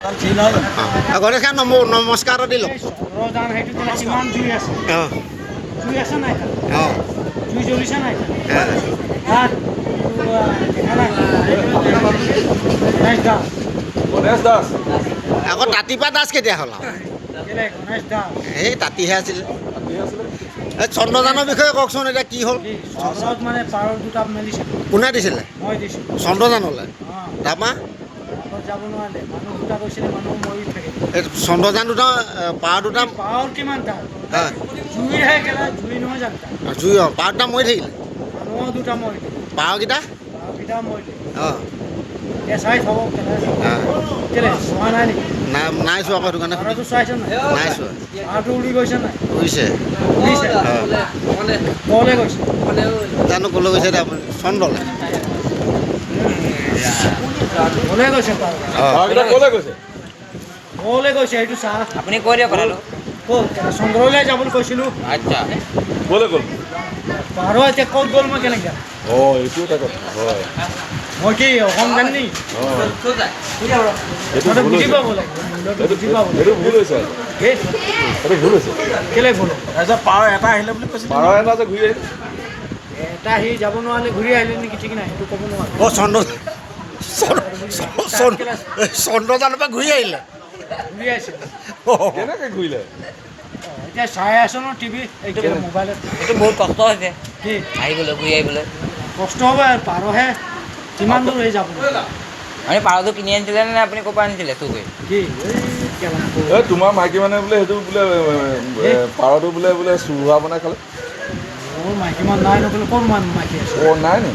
গণেশ খান নমস্কাৰ দিলোঁ। গণেশ দাস আকৌ তাঁতিপা দাস কেতিয়া হ'ল এই তাঁতিহে আছিলে। এই চন্দ্ৰযানৰ বিষয়ে কওকচোন, এতিয়া কি হ'ল? মানে পাৰৰ দুটা মেলিছে। কোনে দিছিলে? মই দিছোঁ চন্দ্ৰযানলৈ। তাৰপৰা যাব নোৱাৰিলে, মানুহ দুটা গৈছিলে, মানুহ মৰি থাকে। এই চন্দ্ৰযান দুটা পাৰ দুটা পাৱৰ কিমান তাৰ? জুইহে কেলা, জুই নহয় জানো তাৰ? জুই পাৰ দুটা মৰি থাকিলে। মানুহ দুটা মৰিলে, পাৰকেইটা পাৱৰকেইটা মৰিলে। অঁ চাই থব কেলে চোৱা নাই নেকি? নাই চোৱা আকৌ সেইটো কাৰণে পাৰটো চাইছে নাই? নাই চোৱা। পাৰটো উৰি গৈছে নাই? উৰিছে। উৰিছে কলে গৈছে? জানো ক'লৈ গৈছে এতিয়া আপুনি? চন্দ্ৰলৈ। কলে গৈছে পাৰ? ক'লৈ গৈছে? কলে গৈছে সেইটো চাহ আপুনি কৈ দিয়ক কথাটো। ক'ত চন্দ্ৰলৈ যাবলৈ কৈছিলোঁ। আচ্ছা ক'লৈ গ'ল? পাৰ এতিয়া ক'ত গ'ল মই কেনেকৈ জানো? অঁ এইটো এটা কথা হয়। মই কি অসম জানি নি? সেইটো তহঁতে ভুল বুজি হৈছে। পাব লাগিব, বুজি পাব লাগিব। সেইটো ভুল হৈছে। এই সেইটো ভুল হৈছে। কেলে ভুল? পাৰ এটা আহিলে বুলি কৈছিল। পাৰ এটা যে ঘূৰি আহিলে। এটা সি যাব নোৱাৰিলে ঘূৰি আহিলে নেকি ঠিক নাই, সেইটো ক'ব নোৱাৰো। অঁ চন্দ্ৰযানৰ পৰা ঘূৰি আহিলে। ঘূৰি আহিছে কেনেকৈ ঘূৰিলে? এতিয়া চাই আছো ন টিভি মোবাইলত। এইটো বহুত কষ্ট হৈছে কি আহিবলৈ, ঘূৰি আহিবলৈ। কষ্ট হ'ব আৰু পাৰহে কিমান দূৰ হৈ যাব? আপুনি পাৰটো কিনি আনিছিলে নে আপুনি ক'ৰ পৰা আনিছিলে চুৰ কৰি? কি এই তোমাৰ মাইকী মানে বোলে সেইটো বোলে পাৰটো বোলে চুৰ হোৱা বনাই খালে। মোৰ মাইকী মানুহ নাই নক'লে ক'ত মাইকী আছে? অঁ নাই নি?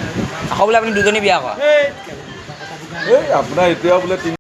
আকৌ বোলে আপুনি দুজনী বিয়া কৰা? এই এই আপোনাৰ এতিয়াও বোলে